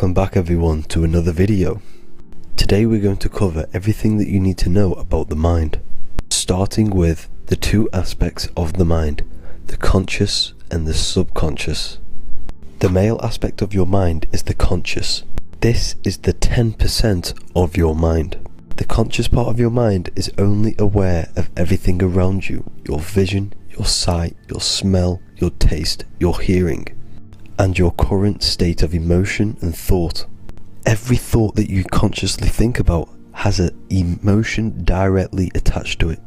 Welcome back everyone to another video. Today we're going to cover everything that you need to know about the mind, starting with the two aspects of the mind, the conscious and the subconscious. The male aspect of your mind is the conscious. This is the 10% of your mind. The conscious part of your mind is only aware of everything around you, your vision, your sight, your smell, your taste, your hearing, and your current state of emotion and thought. Every thought that you consciously think about has an emotion directly attached to it.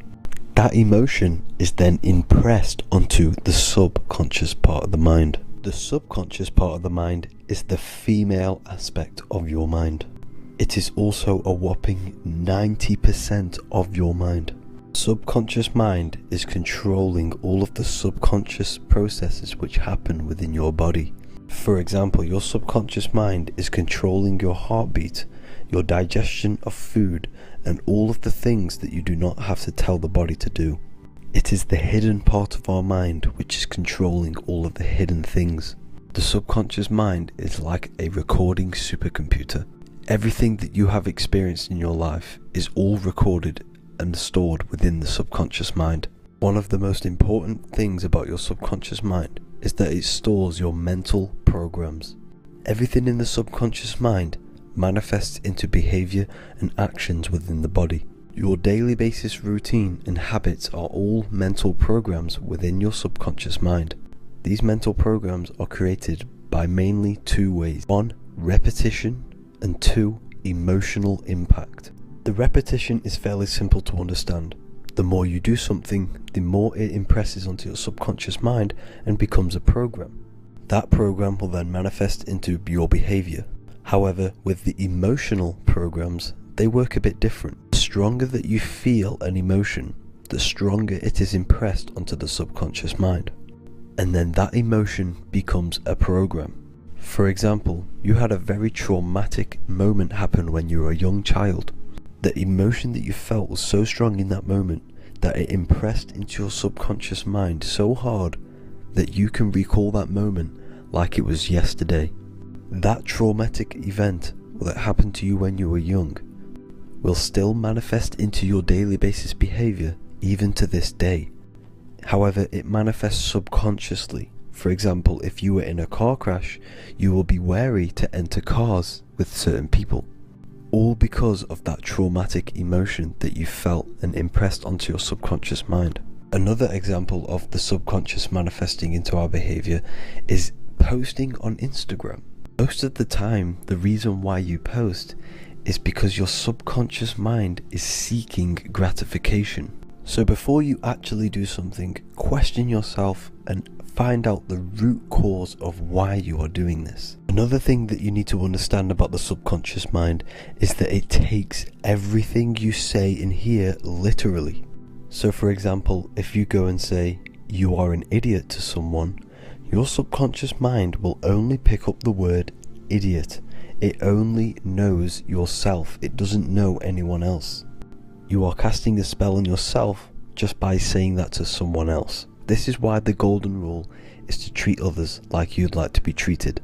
That emotion is then impressed onto the subconscious part of the mind. The subconscious part of the mind is the female aspect of your mind. It is also a whopping 90% of your mind. Subconscious mind is controlling all of the subconscious processes which happen within your body. For example, your subconscious mind is controlling your heartbeat, your digestion of food, and all of the things that you do not have to tell the body to do. It is the hidden part of our mind which is controlling all of the hidden things. The subconscious mind is like a recording supercomputer. Everything that you have experienced in your life is all recorded and stored within the subconscious mind. One of the most important things about your subconscious mind is that it stores your mental programs. Everything in the subconscious mind manifests into behavior and actions within the body. Your daily basis routine and habits are all mental programs within your subconscious mind. These mental programs are created by mainly two ways. 1. Repetition, and 2. Emotional impact. The repetition is fairly simple to understand. The more you do something, the more it impresses onto your subconscious mind and becomes a program. That program will then manifest into your behavior. However, with the emotional programs, they work a bit different. The stronger that you feel an emotion, the stronger it is impressed onto the subconscious mind. And then that emotion becomes a program. For example, you had a very traumatic moment happen when you were a young child. The emotion that you felt was so strong in that moment that it impressed into your subconscious mind so hard that you can recall that moment like it was yesterday. That traumatic event that happened to you when you were young will still manifest into your daily basis behavior even to this day. However, it manifests subconsciously. For example, if you were in a car crash, you will be wary to enter cars with certain people. All because of that traumatic emotion that you felt and impressed onto your subconscious mind. Another example of the subconscious manifesting into our behavior is posting on Instagram. Most of the time, the reason why you post is because your subconscious mind is seeking gratification. So before you actually do something, question yourself and find out the root cause of why you are doing this. Another thing that you need to understand about the subconscious mind is that it takes everything you say and hear literally. So for example, if you go and say, "You are an idiot" to someone, your subconscious mind will only pick up the word idiot. It only knows yourself. It doesn't know anyone else. You are casting a spell on yourself just by saying that to someone else. This is why the golden rule is to treat others like you'd like to be treated.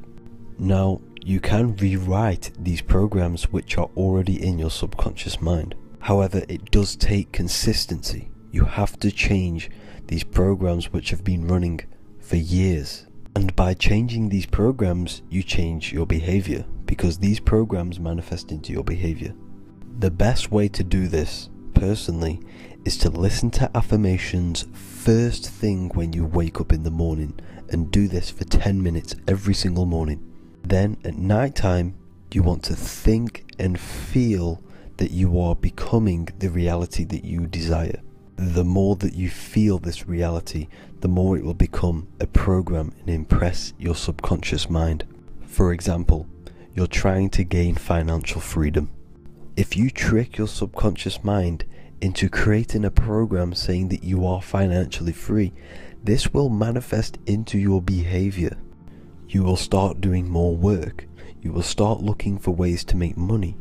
Now, you can rewrite these programs which are already in your subconscious mind. However, it does take consistency. You have to change these programs which have been running for years. And by changing these programs, you change your behavior, because these programs manifest into your behavior. The best way to do this, personally, is to listen to affirmations first thing when you wake up in the morning, and do this for 10 minutes every single morning. Then at night time, you want to think and feel that you are becoming the reality that you desire. The more that you feel this reality, the more it will become a program and impress your subconscious mind. For example, you're trying to gain financial freedom. If you trick your subconscious mind into creating a program saying that you are financially free, this will manifest into your behavior. You will start doing more work. You will start looking for ways to make money.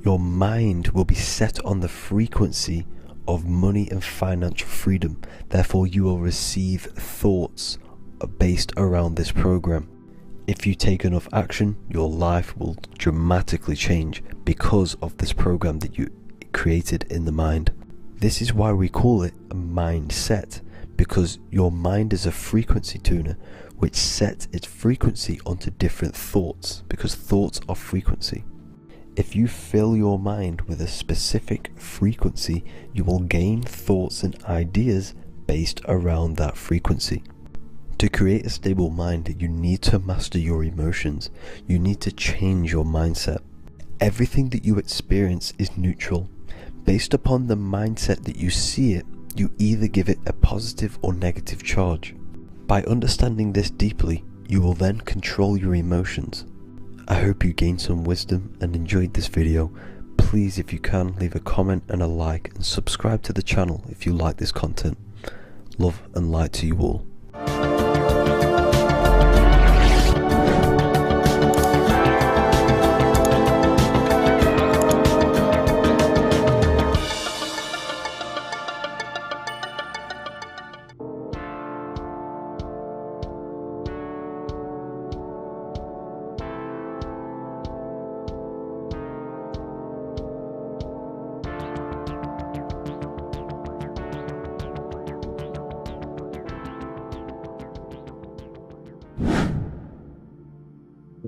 Your mind will be set on the frequency of money and financial freedom. Therefore, you will receive thoughts based around this program. If you take enough action, your life will dramatically change because of this program that you created in the mind. This is why we call it a mindset, because your mind is a frequency tuner which sets its frequency onto different thoughts, because thoughts are frequency. If you fill your mind with a specific frequency, you will gain thoughts and ideas based around that frequency. To create a stable mind, you need to master your emotions. You need to change your mindset. Everything that you experience is neutral. Based upon the mindset that you see it, you either give it a positive or negative charge. By understanding this deeply, you will then control your emotions. I hope you gained some wisdom and enjoyed this video. Please, if you can, leave a comment and a like, and subscribe to the channel if you like this content. Love and light to you all.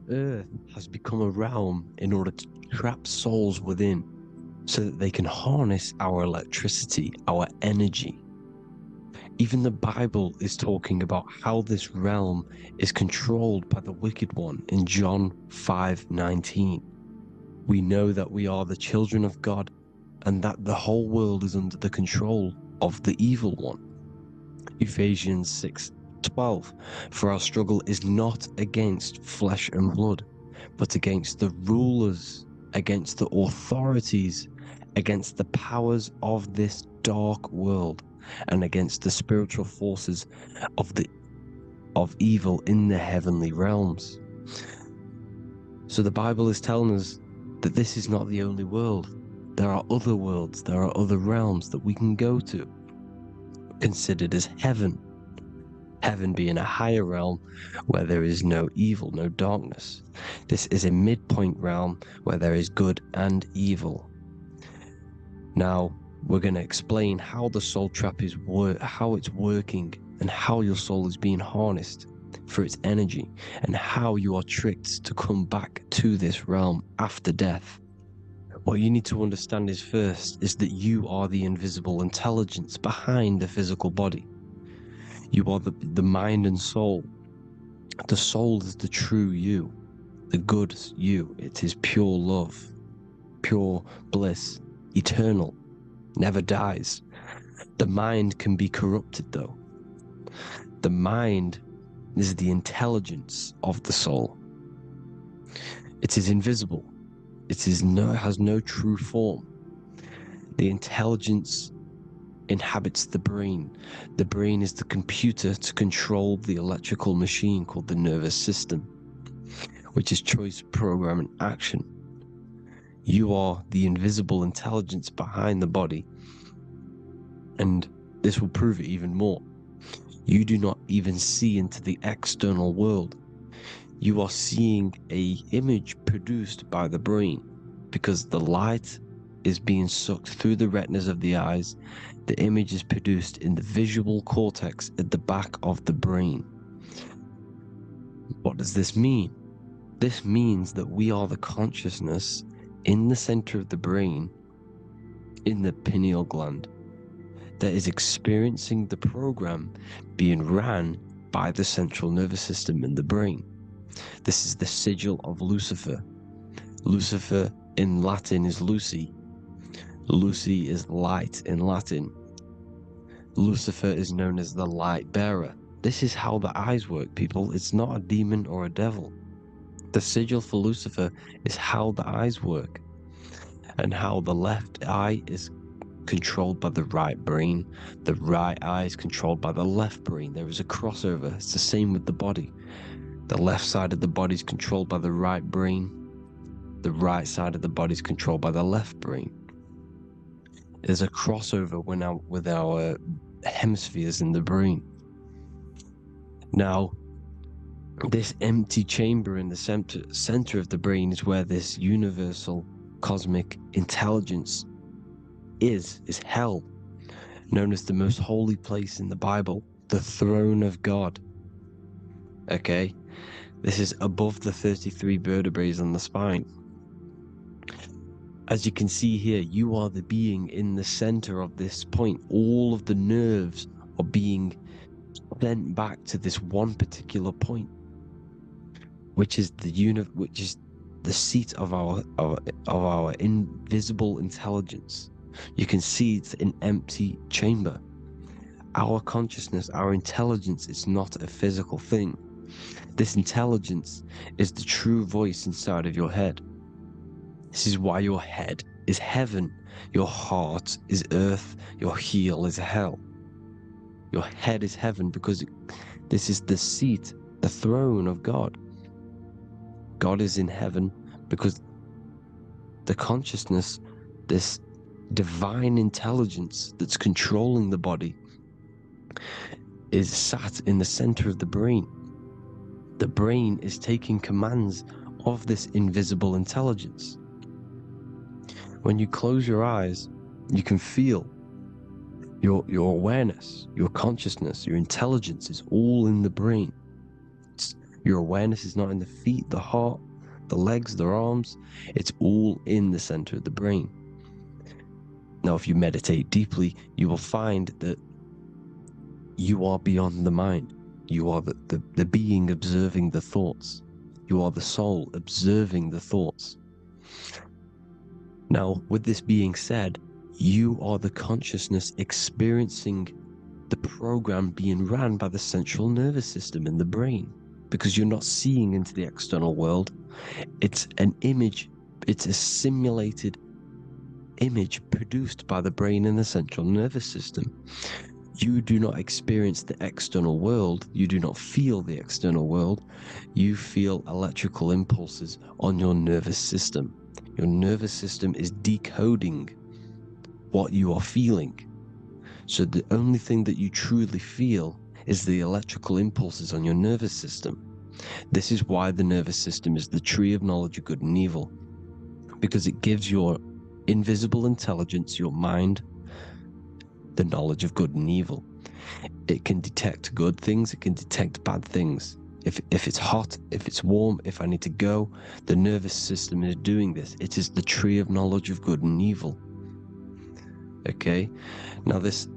Earth has become a realm in order to trap souls within, so that they can harness our electricity, our energy. Even the Bible is talking about how this realm is controlled by the wicked one in John 5:19. We know that we are the children of God and that the whole world is under the control of the evil one. Ephesians 6:12, for our struggle is not against flesh and blood, but against the rulers, against the authorities, against the powers of this dark world, and against the spiritual forces of evil in the heavenly realms. So the Bible is telling us that this is not the only world. There are other worlds, there are other realms that we can go to, considered as heaven. Heaven being a higher realm where there is no evil, no darkness. This is a midpoint realm where there is good and evil. Now, we're going to explain how the soul trap is how it's working, and how your soul is being harnessed for its energy, and how you are tricked to come back to this realm after death. What you need to understand is first is that you are the invisible intelligence behind the physical body. You are the mind and soul. The soul is the true you, the good you. It is pure love, pure bliss, eternal, never dies. The mind can be corrupted though. The mind is the intelligence of the soul. It is invisible. It has no true form. The intelligence inhabits the brain. The brain is the computer to control the electrical machine called the nervous system, which is choice, program, and action. You are the invisible intelligence behind the body, and this will prove it even more. You do not even see into the external world. You are seeing an image produced by the brain, because the light is being sucked through the retinas of the eyes. The image is produced in the visual cortex at the back of the brain. What does this mean? This means that we are the consciousness in the center of the brain, in the pineal gland, that is experiencing the program being ran by the central nervous system in the brain. This is the sigil of Lucifer. Lucifer in Latin is Lucy. Lucy is light in Latin. Lucifer is known as the light bearer. This is how the eyes work, people. It's not a demon or a devil. The sigil for Lucifer is how the eyes work, and how the left eye is controlled by the right brain. The right eye is controlled by the left brain. There is a crossover. It's the same with the body. The left side of the body is controlled by the right brain. The right side of the body is controlled by the left brain. There's a crossover with our hemispheres in the brain. Now, This empty chamber in the center of the brain is where this universal cosmic intelligence is hell, known as the most holy place in the Bible, the throne of God. Okay, this is above the 33 vertebrae on the spine. As you can see here, you are the being in the center of this point. All of the nerves are being sent back to this one particular point, which is the seat of our invisible intelligence. You can see it's an empty chamber. Our consciousness, our intelligence is not a physical thing. This intelligence is the true voice inside of your head. This is why your head is heaven, your heart is earth, your heel is hell. Your head is heaven because this is the seat, the throne of God. God is in heaven because the consciousness, this divine intelligence that's controlling the body, is sat in the center of the brain. The brain is taking commands of this invisible intelligence. When you close your eyes, you can feel your awareness, your consciousness, your intelligence is all in the brain. Your awareness is not in the feet, the heart, the legs, the arms. It's all in the center of the brain. Now, if you meditate deeply, you will find that you are beyond the mind. You are the being observing the thoughts. You are the soul observing the thoughts. Now, with this being said, you are the consciousness experiencing the program being ran by the central nervous system in the brain, because you're not seeing into the external world. It's an image, it's a simulated image produced by the brain and the central nervous system. You do not experience the external world. You do not feel the external world. You feel electrical impulses on your nervous system. Your nervous system is decoding what you are feeling. So the only thing that you truly feel is the electrical impulses on your nervous system. This is why the nervous system is the tree of knowledge of good and evil, because it gives your invisible intelligence, your mind, the knowledge of good and evil. It can detect good things, it can detect bad things. If it's hot, if it's warm, if I need to go, the nervous system is doing this. It is the tree of knowledge of good and evil. Okay, now this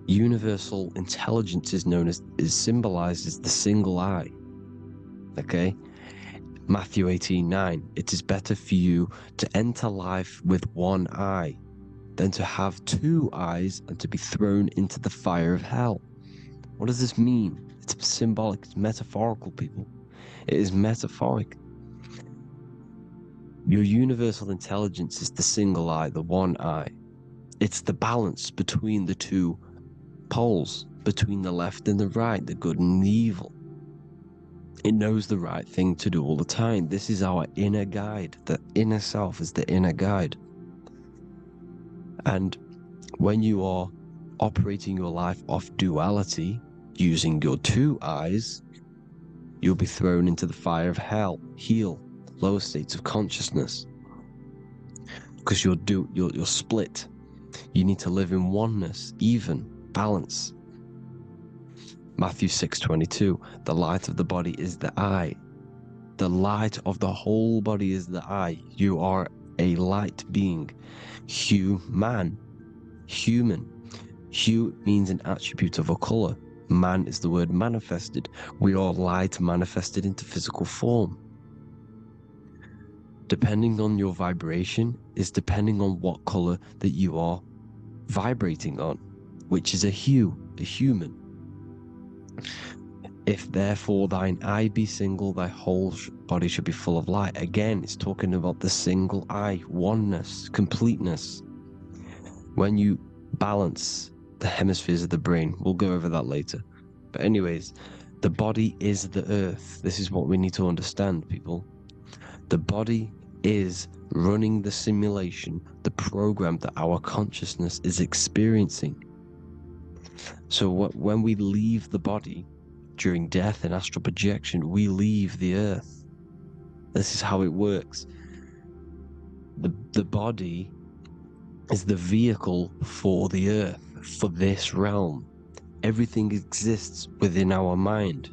universal intelligence is symbolized as the single eye. Okay, Matthew 18:9. It is better for you to enter life with one eye than to have two eyes and to be thrown into the fire of hell. What does this mean? It's symbolic, it's metaphorical, people. It is metaphoric. Your universal intelligence is the single eye, the one eye. It's the balance between the two poles, between the left and the right, the good and the evil. It knows the right thing to do all the time. This is our inner guide. The inner self is the inner guide. And when you are operating your life off duality, using your two eyes, you'll be thrown into the fire of hell, lower states of consciousness. Because you're split. You need to live in oneness, even, balance. Matthew 6:22, the light of the body is the eye. The light of the whole body is the eye. You are a light being. Human. Hue means an attribute of a color. Man is the word manifested. We are light manifested into physical form. Depending on your vibration is depending on what color that you are vibrating on, which is a hue, a human. If therefore thine eye be single, thy whole body should be full of light. Again, it's talking about the single eye, oneness, completeness. When you balance the hemispheres of the brain, we'll go over that later. But anyways, the body is the earth. This is what we need to understand, people. The body is running the simulation, the program that our consciousness is experiencing. So when we leave the body, during death and astral projection, we leave the earth. This is how it works. The body is the vehicle for the earth, for this realm. Everything exists within our mind.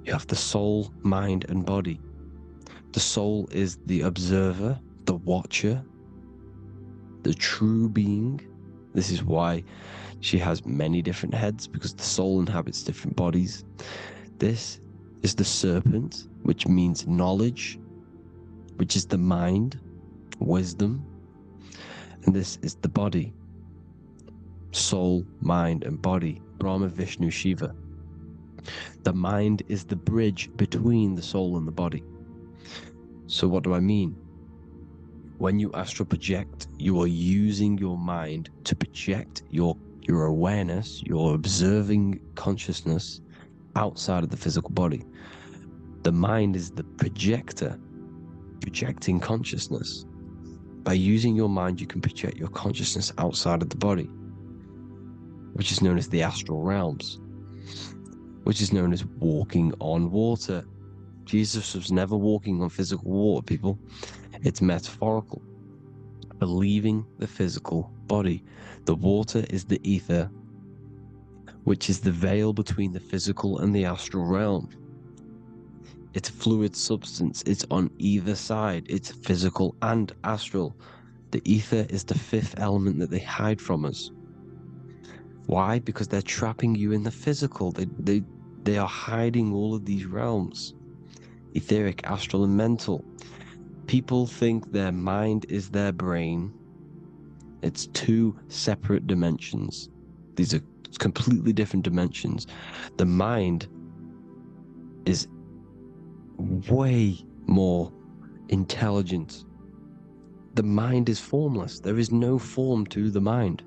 You have the soul, mind, and body. The soul is the observer, the watcher, the true being. This is why she has many different heads, because the soul inhabits different bodies. This is the serpent, which means knowledge, which is the mind, wisdom. And this is the body, soul, mind, and body, Brahma, Vishnu, Shiva. The mind is the bridge between the soul and the body. So what do I mean? When you astral project, you are using your mind to project your awareness, your observing consciousness outside of the physical body. The mind is the projector, projecting consciousness. By using your mind, you can project your consciousness outside of the body, which is known as the astral realms, which is known as walking on water. Jesus was never walking on physical water, people. It's metaphorical. Believing the physical body. The water is the ether, which is the veil between the physical and the astral realm. It's a fluid substance. It's on either side. It's physical and astral. The ether is the fifth element that they hide from us. Why? Because they're trapping you in the physical. They are hiding all of these realms. Etheric, astral, and mental. People think their mind is their brain. It's two separate dimensions. These are completely different dimensions. The mind is way more intelligent. The mind is formless. There is no form to the mind.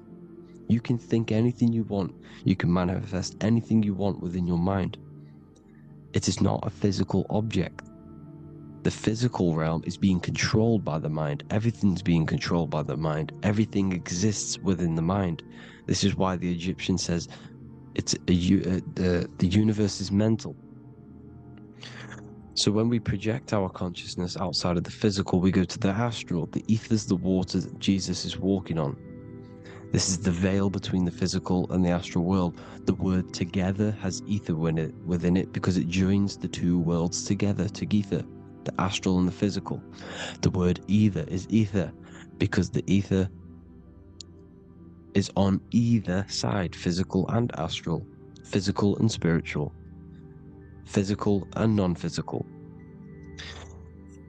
You can think anything you want. You can manifest anything you want within your mind. It is not a physical object. The physical realm is being controlled by the mind. Everything's being controlled by the mind. Everything exists within the mind. This is why the Egyptian says the universe is mental. So when we project our consciousness outside of the physical, we go to the astral. The ether is the water that Jesus is walking on. This is the veil between the physical and the astral world. The word together has ether within it because it joins the two worlds together, together, the astral and the physical. The word either is ether because the ether is on either side, physical and astral, physical and spiritual, physical and non-physical.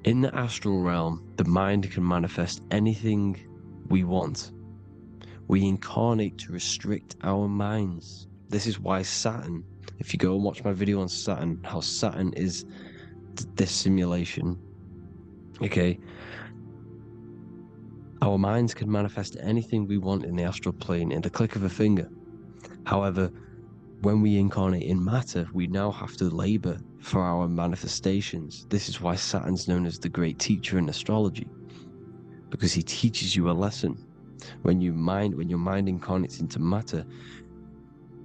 In the astral realm, the mind can manifest anything we want. We incarnate to restrict our minds. This is why Saturn, if you go and watch my video on Saturn, how Saturn is this simulation, okay? Our minds can manifest anything we want in the astral plane in the click of a finger. However, when we incarnate in matter, we now have to labor for our manifestations. This is why Saturn's known as the great teacher in astrology, because he teaches you a lesson. When your mind incarnates into matter,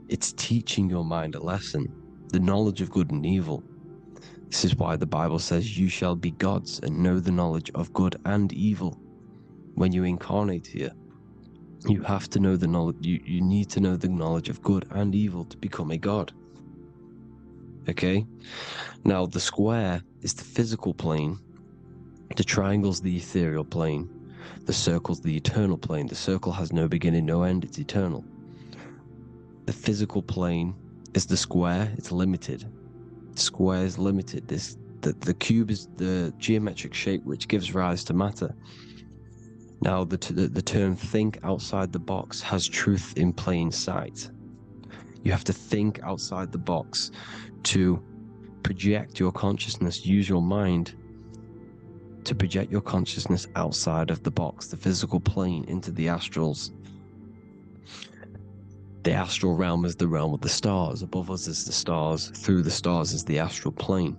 it's teaching your mind a lesson, the knowledge of good and evil. This is why the Bible says, you shall be gods and know the knowledge of good and evil. When you incarnate here, you have to know the knowledge, you need to know the knowledge of good and evil to become a god. Okay? Now, the square is the physical plane, the triangle's the ethereal plane, the circle's the eternal plane. The circle has no beginning, no end, it's eternal. The physical plane is the square, it's limited. The square is limited. The cube is the geometric shape which gives rise to matter. Now, the term think outside the box has truth in plain sight. You have to think outside the box to project your consciousness, use your mind to project your consciousness outside of the box, the physical plane, into the astrals. The astral realm is the realm of the stars. Above us is the stars. Through the stars is the astral plane.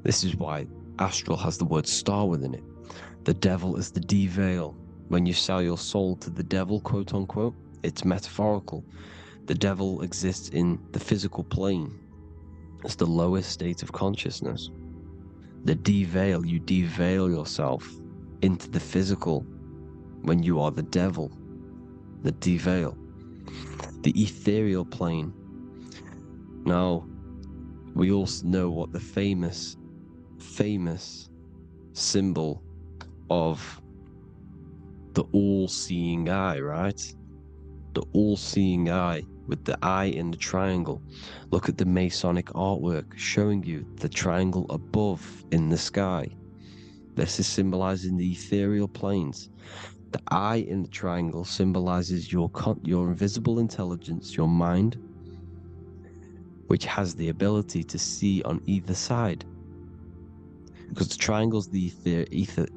This is why astral has the word star within it. The devil is the de-veil. When you sell your soul to the devil, quote unquote, it's metaphorical. The devil exists in the physical plane. It's the lowest state of consciousness. The deveil, you deveil yourself into the physical when you are the devil. The deveil. The ethereal plane. Now, we also know what the famous symbol of the all-seeing eye, right? The all-seeing eye with the eye in the triangle. Look at the Masonic artwork showing you the triangle above in the sky. This is symbolizing the ethereal planes. The eye in the triangle symbolizes your invisible intelligence, your mind, which has the ability to see on either side. Because the triangle's the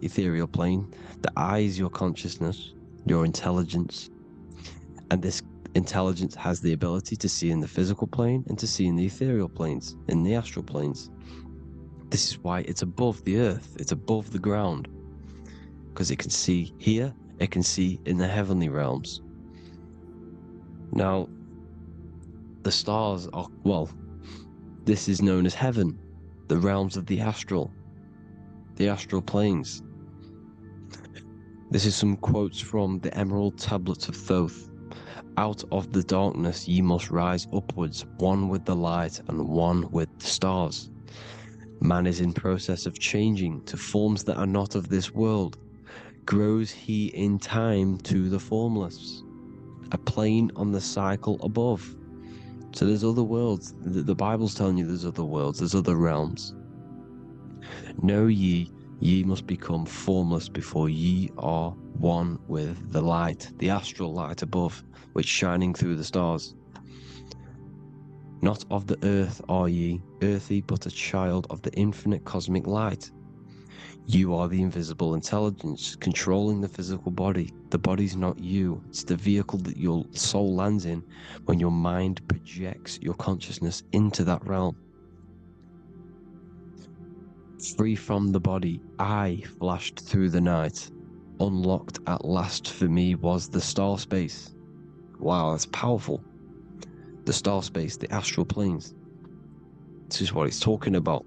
ethereal plane, the eye is your consciousness, your intelligence, and this intelligence has the ability to see in the physical plane and to see in the ethereal planes, in the astral planes. This is why it's above the earth, it's above the ground, because it can see here, it can see in the heavenly realms. Now, the stars are, well, this is known as heaven, the realms of the astral planes. This is some quotes from the Emerald Tablets of Thoth. Out of the darkness ye must rise upwards, one with the light and one with the stars. Man is in process of changing to forms that are not of this world. Grows he in time to the formless, a plane on the cycle above. So there's other worlds. The Bible's telling you there's other worlds, there's other realms. Know ye must become formless before ye are one with the light, the astral light above, which shining through the stars. Not of the earth are ye, earthy, but a child of the infinite cosmic light. You are the invisible intelligence controlling the physical body. The body's not you. It's the vehicle that your soul lands in when your mind projects your consciousness into that realm. Free from the body, I flashed through the night. Unlocked at last for me was the star space. Wow, that's powerful. The star space, the astral planes. This is what it's talking about.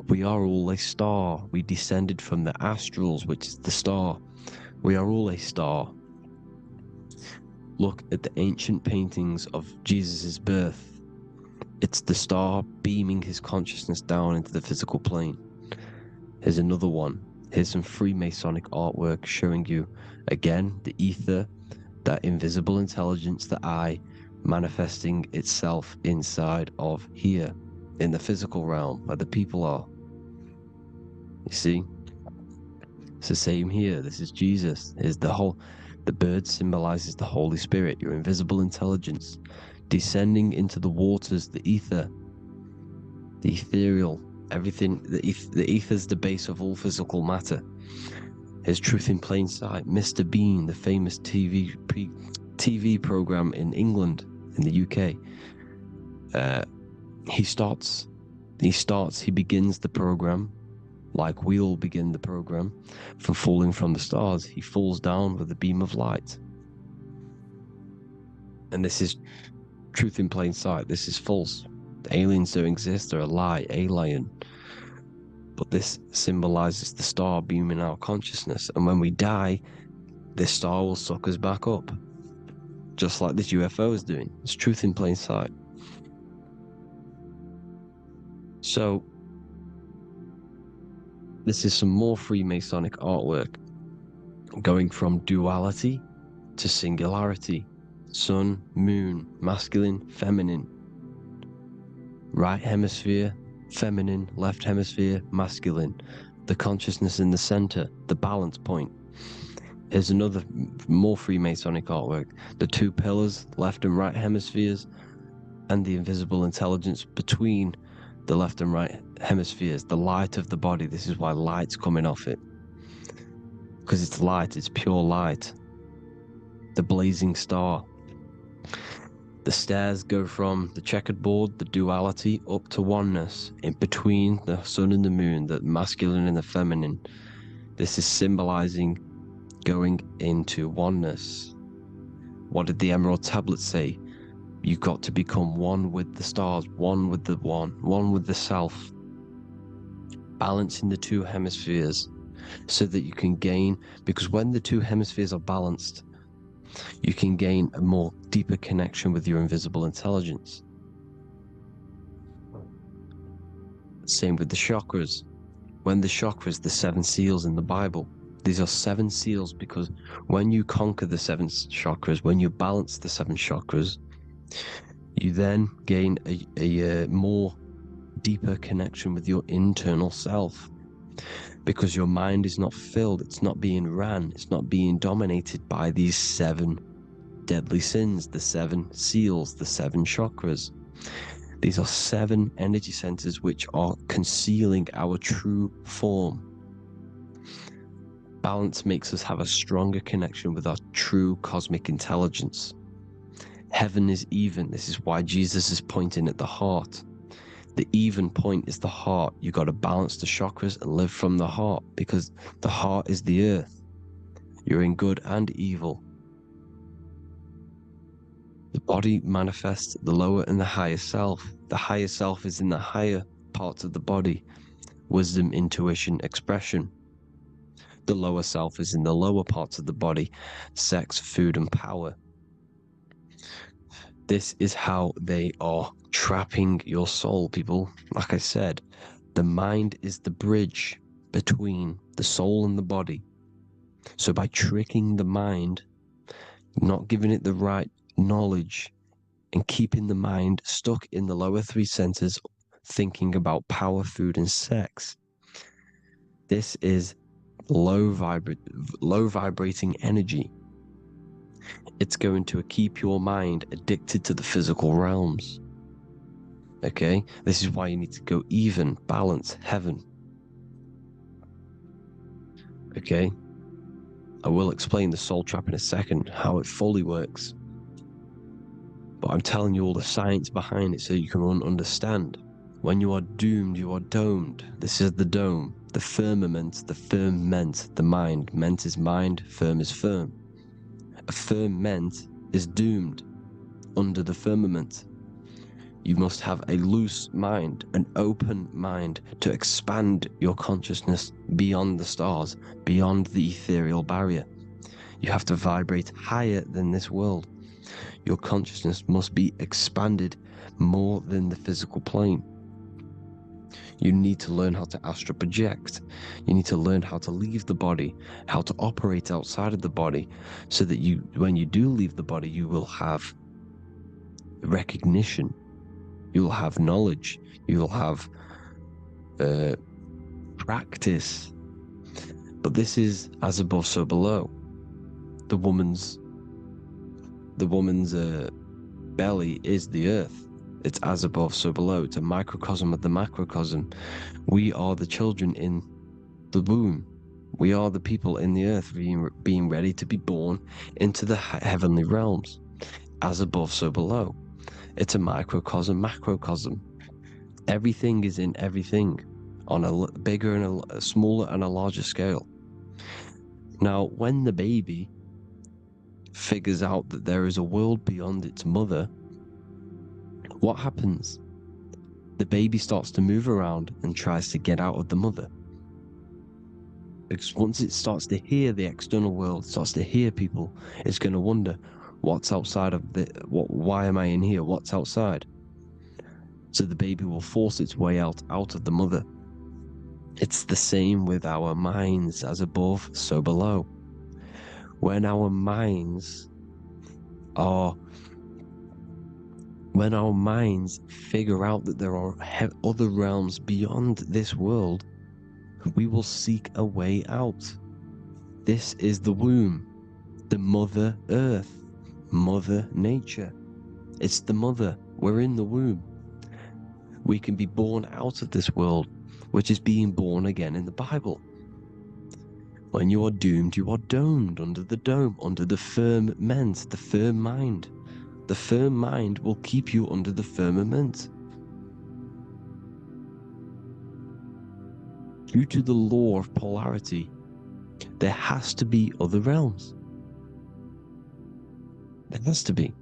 We are all a star. We descended from the astrals, which is the star. We are all a star. Look at the ancient paintings of Jesus' birth. It's the star beaming his consciousness down into the physical plane. Here's another one. Here's some Freemasonic artwork showing you, again, the ether, that invisible intelligence, the eye, manifesting itself inside of here, in the physical realm, where the people are. You see? It's the same here. This is Jesus. Here's the bird symbolizes the Holy Spirit, your invisible intelligence, descending into the waters, the ether, the ethereal, everything. The ether's the base of all physical matter. Here's Truth in Plain Sight. Mr. Bean, the famous TV program in England, in the UK. He begins the program like we all begin the program, from falling from the stars. He falls down with a beam of light. And this is Truth in Plain Sight. This is false. The aliens don't exist. They're a lie, alien. But this symbolizes the star beaming our consciousness. And when we die, this star will suck us back up. Just like this UFO is doing. It's Truth in Plain Sight. So, this is some more Freemasonic artwork. Going from duality to singularity. Sun, moon, masculine, feminine. Right hemisphere, feminine, left hemisphere, masculine. The consciousness in the center, the balance point. Here's another more Freemasonic artwork. The two pillars, left and right hemispheres, and the invisible intelligence between the left and right hemispheres, the light of the body. This is why light's coming off it. Because it's light, it's pure light. The blazing star. The stairs go from the checkered board, the duality, up to oneness, in between the sun and the moon, the masculine and the feminine. This is symbolizing going into oneness. What did the Emerald Tablets say? You've got to become one with the stars, one with the one with the self, balancing the two hemispheres so that you can gain, because when the two hemispheres are balanced, you can gain a more deeper connection with your invisible intelligence. Same with the chakras. When the chakras, the 7 seals in the Bible, these are 7 seals because when you conquer the 7 chakras, when you balance the 7 chakras, you then gain a more deeper connection with your internal self, because your mind is not filled, it's not being ran, it's not being dominated by these 7 deadly sins, the 7 seals, the 7 chakras. These are 7 energy centers which are concealing our true form. Balance makes us have a stronger connection with our true cosmic intelligence. Heaven is even. This is why Jesus is pointing at the heart. The even point is the heart. You got to balance the chakras and live from the heart, because the heart is the earth. You're in good and evil. The body manifests the lower and the higher self. The higher self is in the higher parts of the body, wisdom, intuition, expression. The lower self is in the lower parts of the body, sex, food, and power. This is how they are trapping your soul, people. Like I said, the mind is the bridge between the soul and the body. So by tricking the mind, not giving it the right knowledge, and keeping the mind stuck in the lower 3 centers, thinking about power, food, and sex, this is low vibrating energy. It's going to keep your mind addicted to the physical realms. Okay, this is why you need to go even, balance, heaven. Okay, I will explain the soul trap in a second, how it fully works. But I'm telling you all the science behind it so you can understand. When you are doomed, you are domed. This is the dome, the firmament, the firmament, the mind. Ment is mind, firm is firm. A firmament is doomed under the firmament. You must have a loose mind, an open mind to expand your consciousness beyond the stars, beyond the ethereal barrier. You have to vibrate higher than this world. Your consciousness must be expanded more than the physical plane. You need to learn how to astral project. You need to learn how to leave the body, how to operate outside of the body, so that you, when you do leave the body, you will have recognition. You will have knowledge. You will have practice. But this is as above, so below. The woman's belly is the earth. It's as above, so below. It's a microcosm of the macrocosm. We are the children in the womb. We are the people in the earth being ready to be born into the heavenly realms. As above, so below. It's a microcosm, macrocosm. Everything is in everything on a bigger and a smaller and a larger scale. Now, when the baby figures out that there is a world beyond its mother, what happens? The baby starts to move around and tries to get out of the mother. Because once it starts to hear the external world, starts to hear people, it's going to wonder, what's outside of why am I in here? What's outside? So the baby will force its way out of the mother. It's the same with our minds, as above, so below. When our minds figure out that there are other realms beyond this world, we will seek a way out. This is the womb, the Mother Earth, Mother Nature. It's the mother. We're in the womb. We can be born out of this world, which is being born again in the Bible. When you are doomed, you are domed under the dome, under the firmament, the firm mind. The firm mind will keep you under the firmament. Due to the law of polarity, there has to be other realms. There has to be.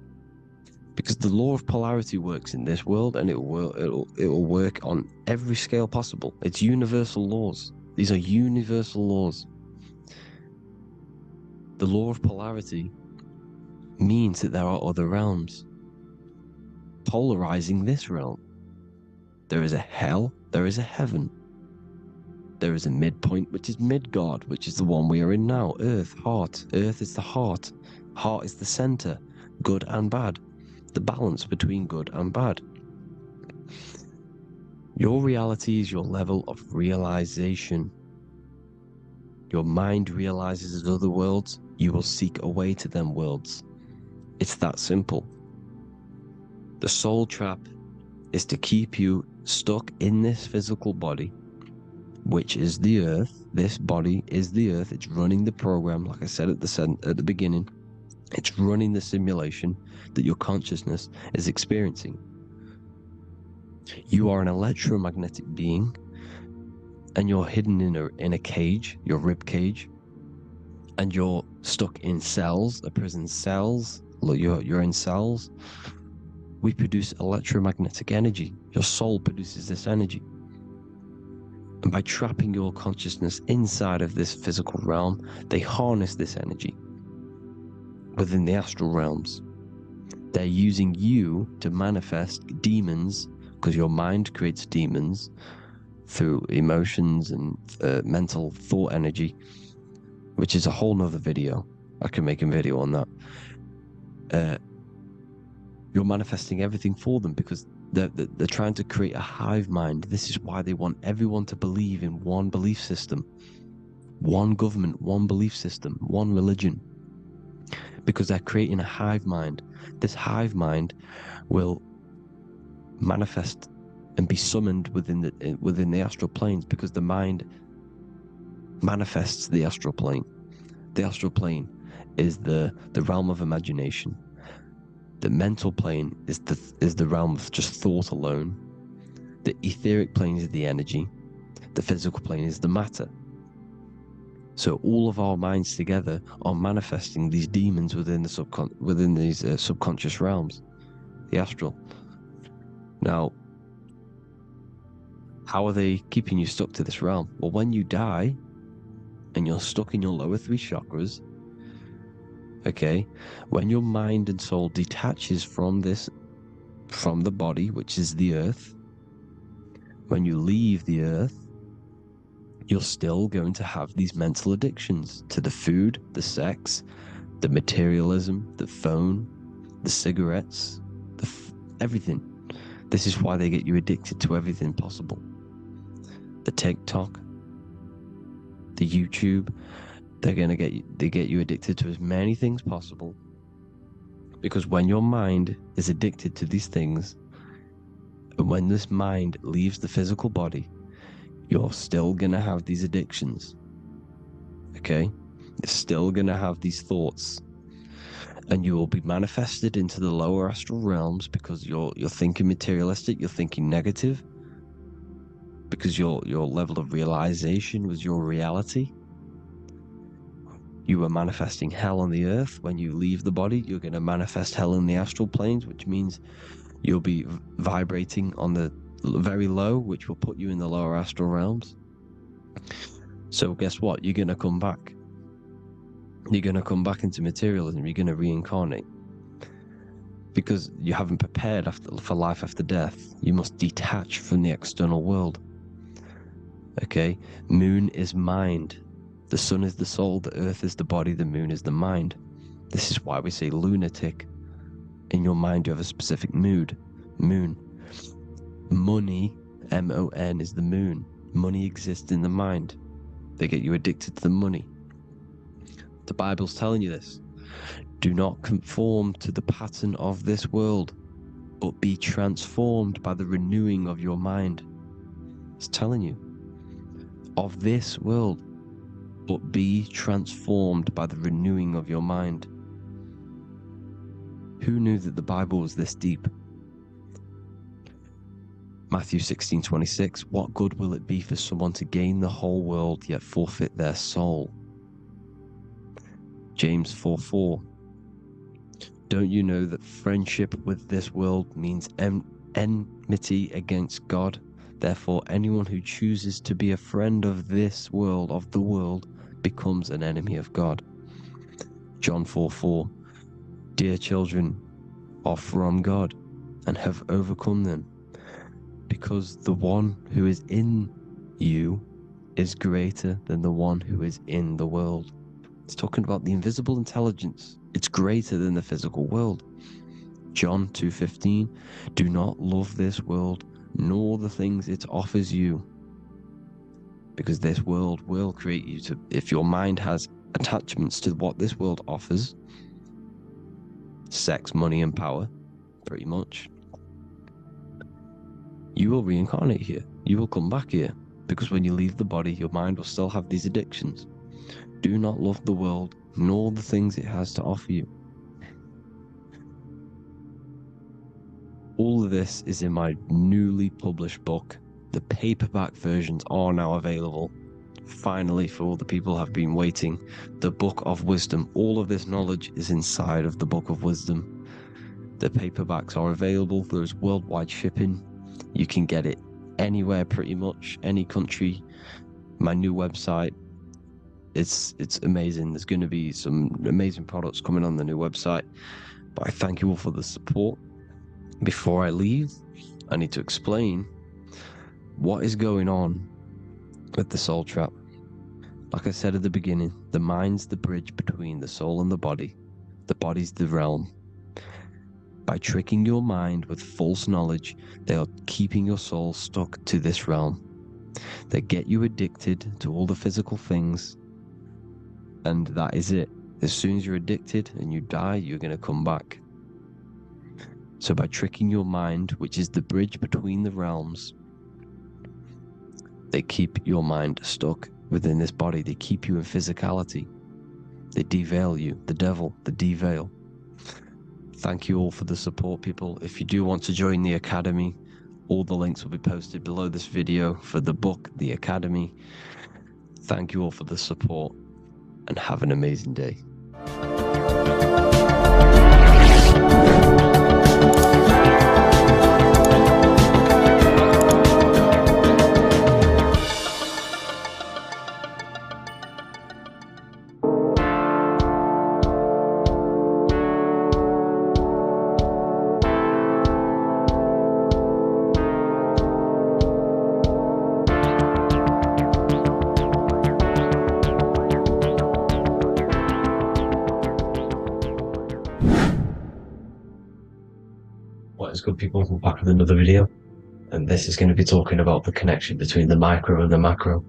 Because the law of polarity works in this world, and it will work on every scale possible. It's universal laws. These are universal laws. The law of polarity means that there are other realms polarizing this realm. There is a hell, there is a heaven. There is a midpoint, which is Midgard, which is the one we are in now. Earth, heart. Earth is the heart. Heart is the center, good and bad. The balance between good and bad. Your reality is your level of realization. Your mind realizes other worlds, you will seek a way to them worlds. It's that simple. The soul trap is to keep you stuck in this physical body, which is the earth. This body is the earth. It's running the program, like I said at the beginning. It's running the simulation that your consciousness is experiencing. You are an electromagnetic being, and you're hidden in a cage, your rib cage, and you're stuck in cells, a prison cells. Look, you're in cells. We produce electromagnetic energy. Your soul produces this energy. And by trapping your consciousness inside of this physical realm, they harness this energy within the astral realms. They're using you to manifest demons, because your mind creates demons through emotions and mental thought energy, which is a whole nother video. I can make a video on that. You're manifesting everything for them because they're trying to create a hive mind. This is why they want everyone to believe in one belief system, one government, one belief system, one religion, because they're creating a hive mind. This hive mind will manifest and be summoned within the astral planes, because the mind manifests the astral plane. The astral plane is the realm of imagination. The mental plane is the realm of just thought alone. The etheric plane is the energy. The physical plane is the matter. So all of our minds together are manifesting these demons within these subconscious realms, the astral. Now, how are they keeping you stuck to this realm? Well, when you die and you're stuck in your lower three chakras, okay, when your mind and soul detaches from the body, which is the earth, when you leave the earth, you're still going to have these mental addictions to the food, the sex, the materialism, the phone, the cigarettes, everything. This is why they get you addicted to everything possible. The TikTok, the YouTube, they get you addicted to as many things possible, because when your mind is addicted to these things, and when this mind leaves the physical body, you're still gonna have these addictions. Okay, you're still gonna have these thoughts, and you will be manifested into the lower astral realms because you're thinking materialistic, you're thinking negative, because your level of realization was your reality. You are manifesting hell on the earth. When you leave the body, you're going to manifest hell in the astral planes, which means you'll be vibrating on the very low, which will put you in the lower astral realms. So guess what? You're going to come back. You're going to come back into materialism. You're going to reincarnate. Because you haven't prepared for life after death. You must detach from the external world. Okay? Moon is mind. The sun is the soul, the earth is the body, the moon is the mind. This is why we say lunatic. In your mind, you have a specific mood. Moon. Money, M-O-N, is the moon. Money exists in the mind. They get you addicted to the money. The Bible's telling you this. Do not conform to the pattern of this world, but be transformed by the renewing of your mind. It's telling you. Of this world, but be transformed by the renewing of your mind. Who knew that the Bible was this deep? Matthew 16:26, what good will it be for someone to gain the whole world yet forfeit their soul? James 4:4, Don't you know that friendship with this world means enmity against God? Therefore, anyone who chooses to be a friend of this world, of the world, becomes an enemy of God. John 4:4. Dear children, are from God and have overcome them, because the one who is in you is greater than the one who is in the world. It's talking about the invisible intelligence. It's greater than the physical world. John 2:15. Do not love this world, nor the things it offers you, because this world will create you to, if your mind has attachments to what this world offers, sex, money, and power, pretty much, you will reincarnate here. You will come back here, because when you leave the body, your mind will still have these addictions. Do not love the world, nor the things it has to offer you. All of this is in my newly published book. The paperback versions are now available. Finally, for all the people who have been waiting, the Book of Wisdom. All of this knowledge is inside of the Book of Wisdom. The paperbacks are available. There's worldwide shipping. You can get it anywhere, pretty much, any country. My new website, it's amazing. There's going to be some amazing products coming on the new website. But I thank you all for the support. Before I leave, I need to explain what is going on with the soul trap. Like I said at the beginning, the mind's the bridge between the soul and the body. The body's the realm. By tricking your mind with false knowledge, they are keeping your soul stuck to this realm. They get you addicted to all the physical things, and that is it. As soon as you're addicted and you die, you're going to come back. So by tricking your mind, which is the bridge between the realms, they keep your mind stuck within this body. They keep you in physicality. They deveil you, the devil, the deveil. Thank you all for the support, people. If you do want to join the Academy, all the links will be posted below this video for the book, The Academy. Thank you all for the support, and have an amazing day. What is good, people? We're back with another video, and this is going to be talking about the connection between the micro and the macro.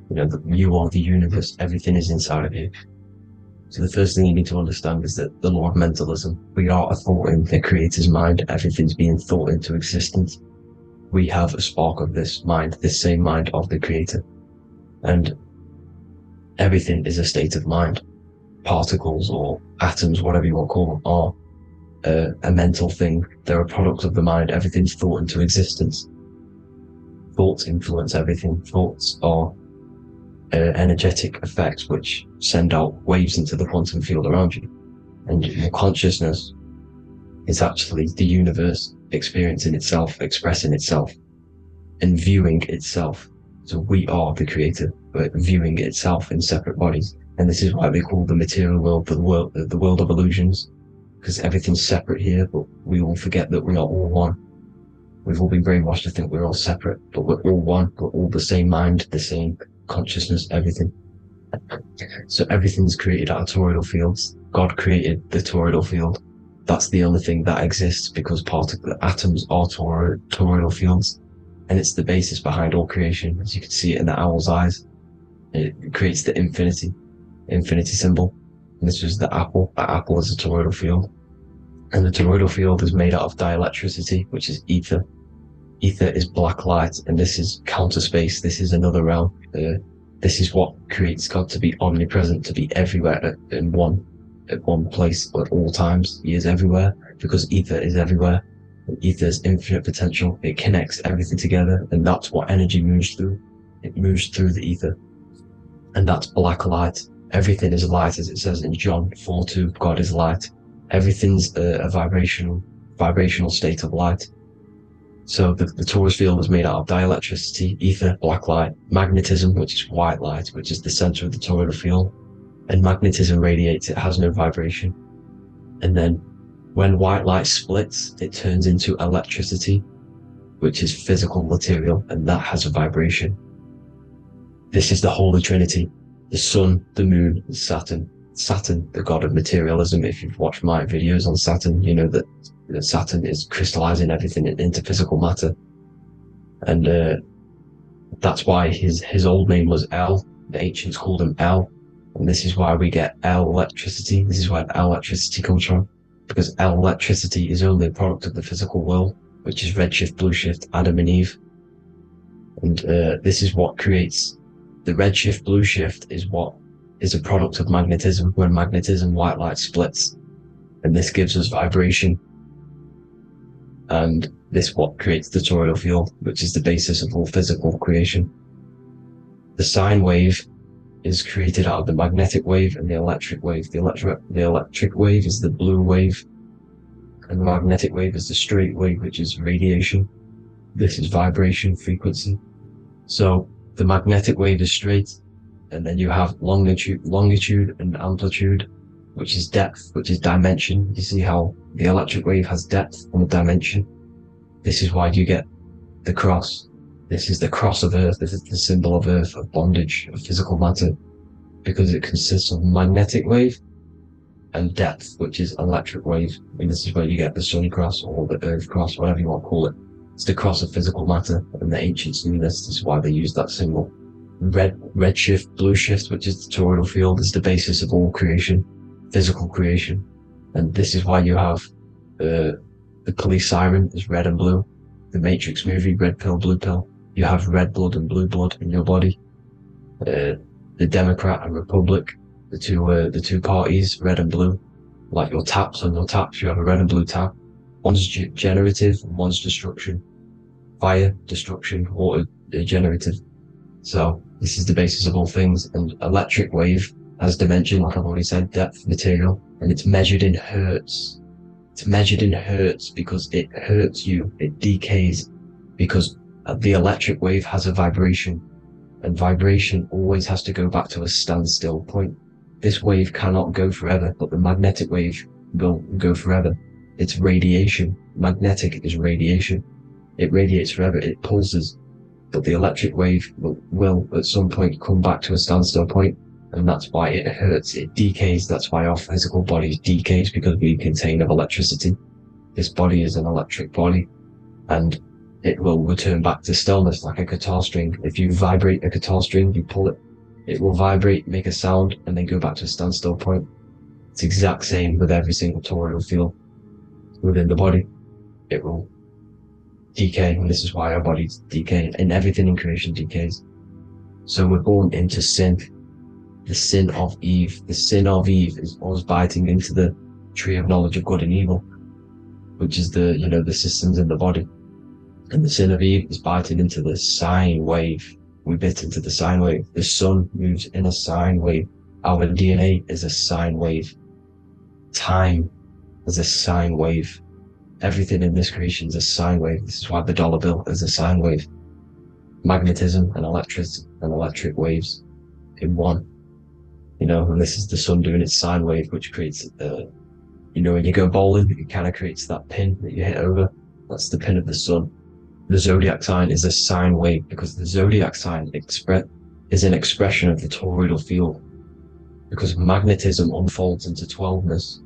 You know, you are the universe, everything is inside of you. So the first thing you need to understand is that the law of mentalism, we are a thought in the creator's mind, everything's being thought into existence. We have a spark of this mind, this same mind of the creator, and everything is a state of mind. Particles or atoms, whatever you want to call them, are a mental thing. They're a product of the mind. Everything's thought into existence. Thoughts influence everything. Thoughts are energetic effects which send out waves into the quantum field around you. And your consciousness is actually the universe experiencing itself, expressing itself, and viewing itself. So we are the creator, but viewing itself in separate bodies. And this is why they call the material world the world of illusions. Because everything's separate here, but we all forget that we are all one. We've all been brainwashed to think we're all separate, but we're all one. We're all the same mind, the same consciousness, everything. So everything's created out of toroidal fields. God created the toroidal field. That's the only thing that exists, because atoms are toroidal fields. And it's the basis behind all creation. As you can see it in the owl's eyes. It creates the infinity symbol. And this was the apple. That apple is a toroidal field. And the toroidal field is made out of dielectricity, which is ether. Ether is black light, and this is counter space. This is another realm. This is what creates God to be omnipresent, to be everywhere at one place at all times. He is everywhere, because ether is everywhere. And ether is infinite potential. It connects everything together, and that's what energy moves through. It moves through the ether. And that's black light. Everything is light, as it says in John 4:2, God is light. Everything's a vibrational state of light. So the torus field is made out of dielectricity, ether, black light, magnetism, which is white light, which is the center of the toroidal field. And magnetism radiates, it has no vibration. And then when white light splits, it turns into electricity, which is physical material, and that has a vibration. This is the Holy Trinity: the sun, the moon, and Saturn. Saturn, the god of materialism. If you've watched my videos on Saturn, you know that Saturn is crystallizing everything into physical matter. And that's why his old name was El. The ancients called him El. And this is why we get El electricity. This is where electricity comes from. Because El electricity is only a product of the physical world, which is redshift, blueshift, Adam and Eve. And this is what creates the redshift, blueshift is what is a product of magnetism. When magnetism, white light splits, and this gives us vibration. And this what creates the toroidal field, which is the basis of all physical creation. The sine wave is created out of the magnetic wave and the electric wave. The electric wave is the blue wave, and the magnetic wave is the straight wave, which is radiation. This is vibration frequency. So the magnetic wave is straight, and then you have longitude and amplitude, which is depth, which is dimension. You see how the electric wave has depth and a dimension. This is why you get the cross. This is the cross of Earth. This is the symbol of Earth, of bondage, of physical matter, because it consists of magnetic wave and depth, which is electric wave. And this is where you get the sun cross or the earth cross, whatever you want to call it. It's the cross of physical matter, and the ancients knew this. This is why they used that symbol. Redshift, blueshift, which is the toroidal field, is the basis of all creation, physical creation. And this is why you have the police siren is red and blue. The Matrix movie, red pill, blue pill. You have red blood and blue blood in your body. The Democrat and Republic, the two parties, red and blue. Like your taps, on your taps, you have a red and blue tap. One's generative and one's destruction. Fire, destruction, water, generative. So this is the basis of all things. And electric wave has dimension, like I've already said, depth, material, and it's measured in hertz. It's measured in hertz because it hurts you, it decays, because the electric wave has a vibration, and vibration always has to go back to a standstill point. This wave cannot go forever, but the magnetic wave will go forever. It's radiation. Magnetic is radiation. It radiates forever, it pulses, but the electric wave will at some point come back to a standstill point, and that's why it hurts, it decays. That's why our physical body decays, because we contain of electricity. This body is an electric body, and it will return back to stillness like a guitar string. If you vibrate a guitar string, you pull it, it will vibrate, make a sound, and then go back to a standstill point. It's the exact same with every single toroidal field within the body. It will decay, and this is why our bodies decay, and everything in creation decays. So we're born into sin. The sin of Eve. The sin of Eve is us biting into the tree of knowledge of good and evil, which is the systems in the body. And the sin of Eve is biting into the sine wave. We bit into the sine wave. The sun moves in a sine wave. Our DNA is a sine wave. Time is a sine wave. Everything in this creation is a sine wave. This is why the dollar bill is a sine wave. Magnetism and electric waves in one. And this is the sun doing its sine wave, which creates, when you go bowling, it kind of creates that pin that you hit over. That's the pin of the sun. The zodiac sign is a sine wave, because the zodiac sign is an expression of the toroidal field, because magnetism unfolds into 12ness.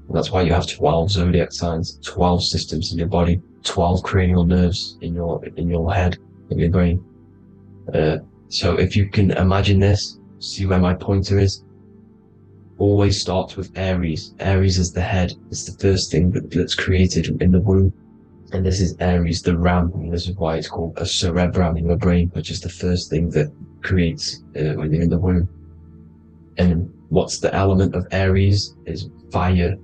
And that's why you have 12 zodiac signs, 12 systems in your body, 12 cranial nerves in your head, in your brain. So if you can imagine this, see where my pointer is, always starts with Aries. Aries is the head. It's the first thing that's created in the womb. And this is Aries, the ram. And this is why it's called a cerebrum in your brain, which is the first thing that creates when you're in the womb. And what's the element of Aries is fire.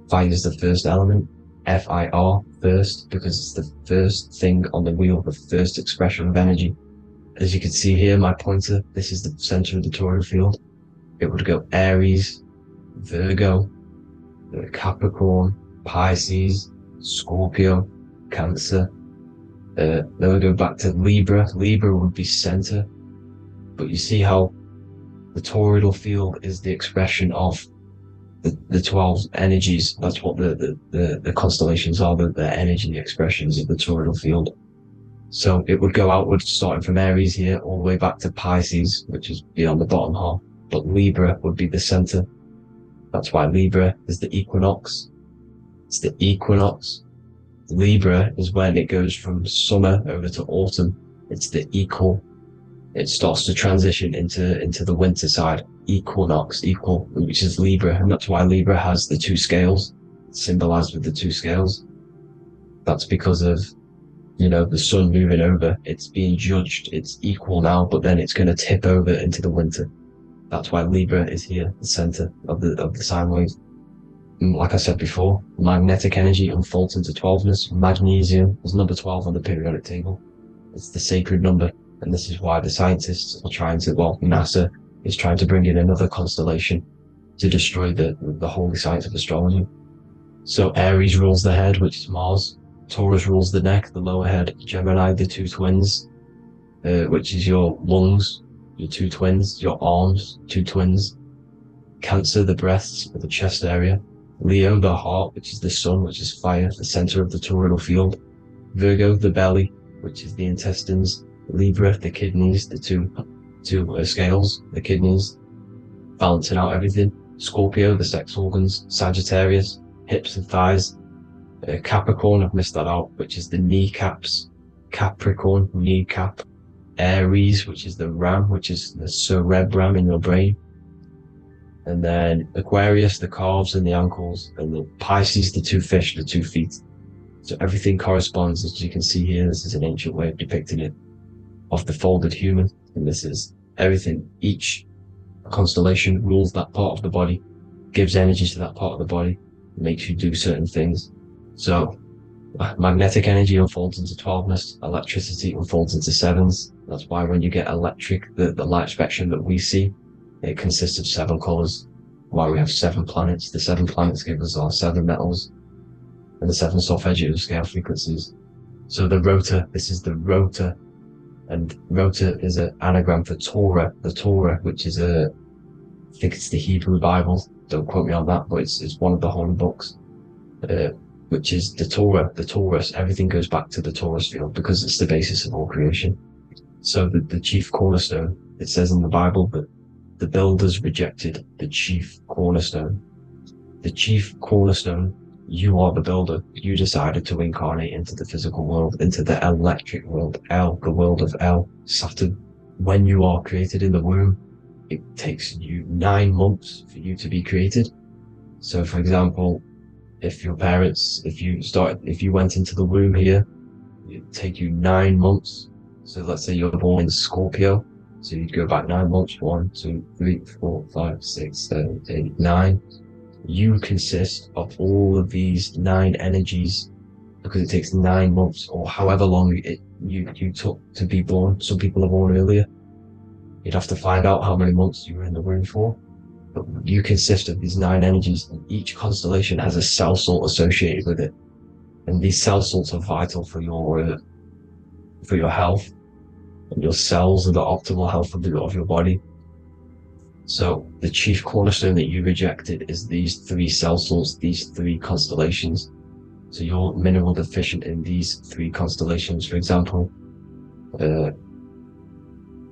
Fire is the first element. F-I-R, first, because it's the first thing on the wheel, the first expression of energy. As you can see here, my pointer, this is the center of the toroidal field. It would go Aries, Virgo, Capricorn, Pisces, Scorpio, Cancer. Then we go back to Libra. Libra would be center. But you see how the toroidal field is the expression of the 12 energies. That's what the constellations are, the energy expressions of the toroidal field. So it would go outwards, starting from Aries here, all the way back to Pisces, which is beyond the bottom half. But Libra would be the center. That's why Libra is the equinox. It's the equinox. Libra is when it goes from summer over to autumn. It's the equal. It starts to transition into the winter side. Equinox, equal, which is Libra. And that's why Libra has the two scales, symbolized with the two scales. That's because of, you know, the sun moving over. It's being judged. It's equal now, but then it's going to tip over into the winter. That's why Libra is here, the center of the sine wave. And like I said before, magnetic energy unfolds into 12ness. Magnesium is number 12 on the periodic table. It's the sacred number. And this is why the scientists are trying to, well, NASA is trying to bring in another constellation to destroy the holy science of astrology. So Aries rules the head, which is Mars. Taurus rules the neck, the lower head. Gemini, the two twins, which is your lungs, your two twins, your arms, two twins. Cancer, the breasts, or the chest area. Leo, the heart, which is the sun, which is fire, the center of the toroidal field. Virgo, the belly, which is the intestines. Libra, the kidneys, the two scales, the kidneys, balancing out everything. Scorpio, the sex organs. Sagittarius, hips and thighs. Capricorn, I've missed that out, which is the kneecaps. Capricorn, kneecap. Aries, which is the ram, which is the cerebrum in your brain. And then Aquarius, the calves and the ankles. And the Pisces, the two fish, the 2 feet. So everything corresponds, as you can see here. This is an ancient way of depicting it, of the folded human. And this is everything. Each constellation rules that part of the body, gives energy to that part of the body, makes you do certain things. So magnetic energy unfolds into 12ness, electricity unfolds into 7s. That's why when you get electric, the light spectrum that we see, it consists of 7 colors. Why we have 7 planets. The 7 planets give us our 7 metals and the 7 solfeggio scale frequencies. So the rota, this is the rota. And rota is an anagram for Torah, the Torah, which is I think it's the Hebrew Bible. Don't quote me on that, but it's one of the holy books, which is the Torah, the Taurus. Everything goes back to the Taurus field because it's the basis of all creation. So the chief cornerstone, it says in the Bible that the builders rejected the chief cornerstone. The chief cornerstone, you are the builder. You decided to incarnate into the physical world, into the electric world, El, the world of El, Saturn. When you are created in the womb, it takes you 9 months for you to be created. So for example, if your parents, if you went into the womb here, it'd take you 9 months. So let's say you're born in Scorpio. So you'd go back 9 months, 1, 2, 3, 4, 5, 6, 7, 8, 9. You consist of all of these 9 energies because it takes 9 months or however long you took to be born. Some people are born earlier. You'd have to find out how many months you were in the womb for. But you consist of these 9 energies, and each constellation has a cell salt associated with it. And these cell salts are vital for your health. And your cells and the optimal health of your body. So the chief cornerstone that you rejected is these 3 cell salts, these 3 constellations. So you're mineral deficient in these 3 constellations. For example,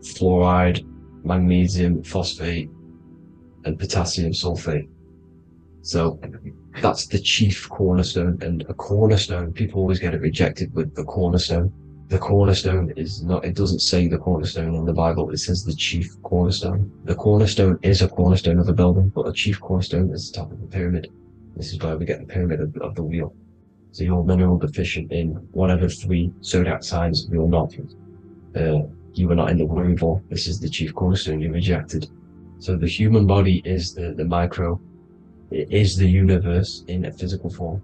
fluoride, magnesium, phosphate, and potassium sulfate. So that's the chief cornerstone. And a cornerstone, people always get it rejected with the cornerstone. The cornerstone is not, it doesn't say the cornerstone in the Bible, it says the chief cornerstone. The cornerstone is a cornerstone of a building, but a chief cornerstone is the top of the pyramid. This is where we get the pyramid of the wheel. So you're mineral deficient in whatever 3 zodiac signs you're not. You were not in the womb for. This is the chief cornerstone you rejected. So the human body is the micro. It is the universe in a physical form.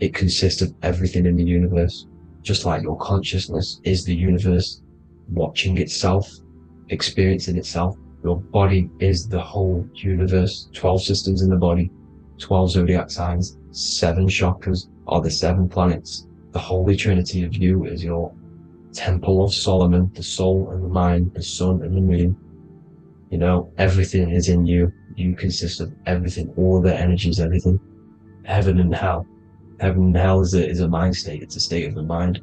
It consists of everything in the universe. Just like your consciousness is the universe watching itself, experiencing itself. Your body is the whole universe, 12 systems in the body, 12 zodiac signs, 7 chakras are the 7 planets. The Holy Trinity of you is your Temple of Solomon, the soul and the mind, the sun and the moon. You know, everything is in you. You consist of everything, all the energies, everything. Heaven and hell. Heaven and hell is a mind state. It's a state of the mind.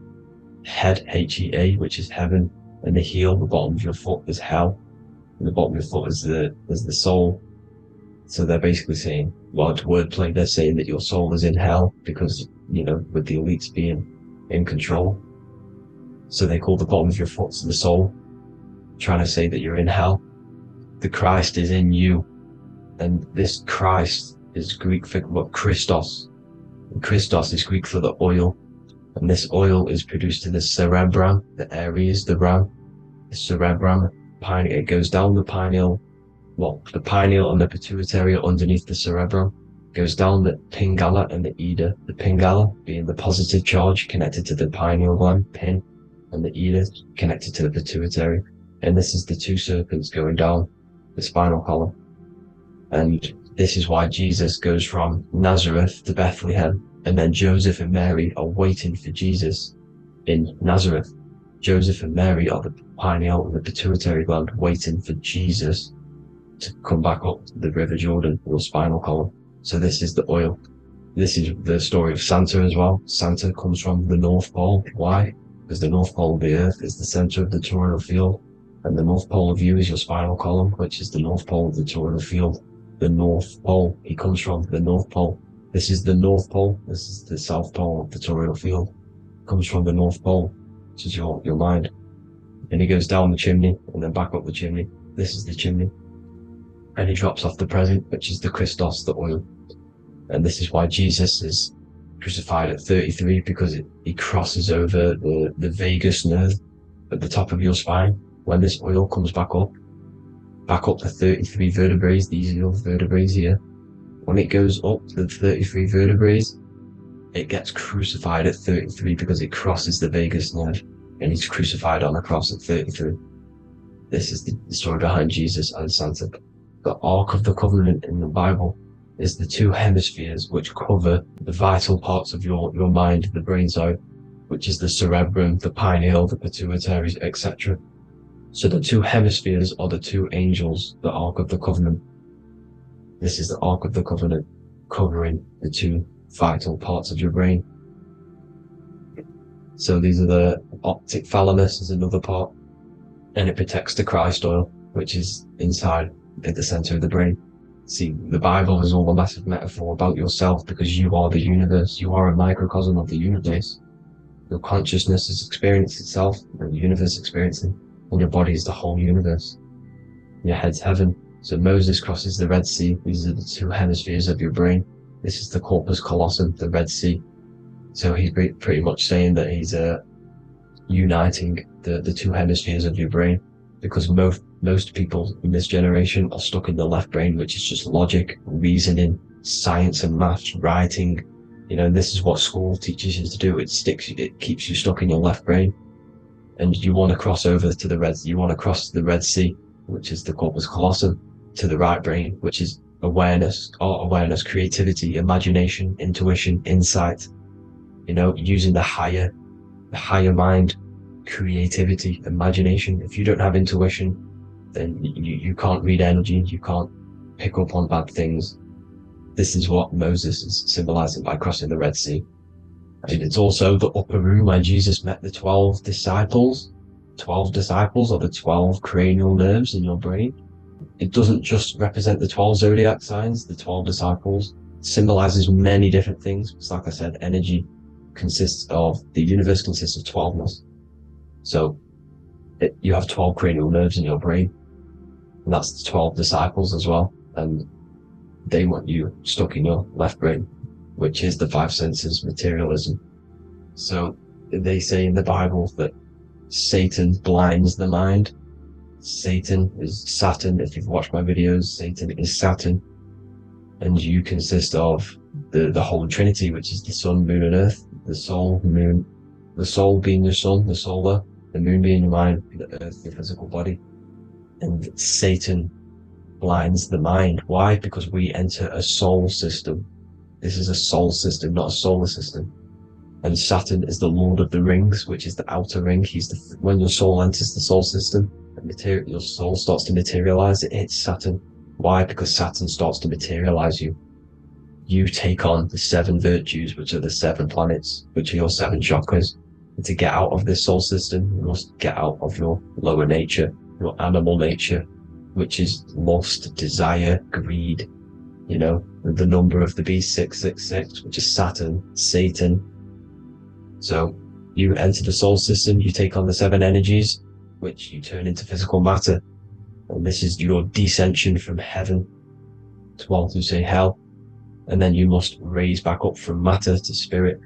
Head, H-E-A, which is heaven, and the heel, the bottom of your foot, is hell. And the bottom of your foot is the soul. So they're basically saying, well, it's wordplay. They're saying that your soul is in hell because, you know, with the elites being in control. So they call the bottom of your foot the soul, trying to say that you're in hell. The Christ is in you. And this Christ is Greek for what? Christos. And Christos is Greek for the oil. And this oil is produced in the cerebrum, the Aries, the ram, the cerebrum, it goes down the pineal. Well, the pineal and the pituitary are underneath the cerebrum. Goes down the pingala and the ida. The pingala being the positive charge connected to the pineal gland, pin, and the ida connected to the pituitary. And this is the 2 serpents going down the spinal column. And this is why Jesus goes from Nazareth to Bethlehem, and then Joseph and Mary are waiting for Jesus in Nazareth. Joseph and Mary are the pineal and the pituitary gland waiting for Jesus to come back up the River Jordan, your spinal column. So this is the oil. This is the story of Santa as well. Santa comes from the North Pole. Why? Because the North Pole of the Earth is the center of the toroidal field, and the North Pole of you is your spinal column, which is the North Pole of the toroidal field. The North Pole, he comes from the North Pole. This is the North Pole. This is the South Pole of the toroidal field. Comes from the North Pole, which is your mind. And he goes down the chimney and then back up the chimney. This is the chimney. And he drops off the present, which is the Christos, the oil. And this is why Jesus is crucified at 33, because he crosses over the vagus nerve at the top of your spine. When this oil comes back up the 33 vertebrae, these are your vertebrae here. When it goes up the 33 vertebrae, it gets crucified at 33 because it crosses the vagus nerve, and he's crucified on a cross at 33. This is the story behind Jesus and Santa. The Ark of the Covenant in the Bible is the 2 hemispheres which cover the vital parts of your mind, the brain side, which is the cerebrum, the pineal, the pituitary, etc. So the 2 hemispheres are the 2 angels, the Ark of the Covenant. This is the Ark of the Covenant covering the 2 vital parts of your brain. So these are the optic thalamus is another part, and it protects the Christ oil, which is inside at the center of the brain. See, the Bible is all a massive metaphor about yourself, because you are the universe. You are a microcosm of the universe. Your consciousness is experiencing itself, and the universe experiencing, and your body is the whole universe. Your head's heaven. So Moses crosses the Red Sea. These are the 2 hemispheres of your brain. This is the corpus callosum, the Red Sea. So he's pretty much saying that he's uniting the 2 hemispheres of your brain, because most people in this generation are stuck in the left brain, which is just logic, reasoning, science and maths, writing. You know, this is what school teaches you to do. It keeps you stuck in your left brain. And you want to cross over to you want to cross the Red Sea, which is the corpus callosum, to the right brain, which is awareness, art awareness, creativity, imagination, intuition, insight. You know, using the higher mind, creativity, imagination. If you don't have intuition, then you can't read energy, you can't pick up on bad things. This is what Moses is symbolizing by crossing the Red Sea. And it's also the upper room where Jesus met the 12 disciples. 12 disciples are the 12 cranial nerves in your brain. It doesn't just represent the 12 zodiac signs. The 12 disciples symbolizes many different things. It's like I said, energy the universe consists of 12ness. So you have 12 cranial nerves in your brain, and that's the 12 disciples as well. And they want you stuck in your left brain, which is the 5 senses, materialism. So they say in the Bible that Satan blinds the mind. Satan is Saturn. If you've watched my videos, Satan is Saturn. And you consist of the Holy Trinity, which is the sun, moon, and earth. The soul, moon, the soul being your sun, the solar, the moon being your mind, the earth, your physical body. And Satan blinds the mind. Why? Because we enter a soul system. This is a soul system, not a solar system. And Saturn is the Lord of the Rings, which is the outer ring. When your soul enters the soul system, your soul starts to materialize. It hits Saturn. Why? Because Saturn starts to materialize you. You take on the 7 virtues, which are the 7 planets, which are your 7 chakras. And to get out of this soul system, you must get out of your lower nature, your animal nature, which is lust, desire, greed. You know, the number of the beast, 666, which is Saturn, Satan. So you enter the soul system, you take on the 7 energies, which you turn into physical matter. And this is your descension from heaven to, well, to say hell. And then you must raise back up from matter to spirit.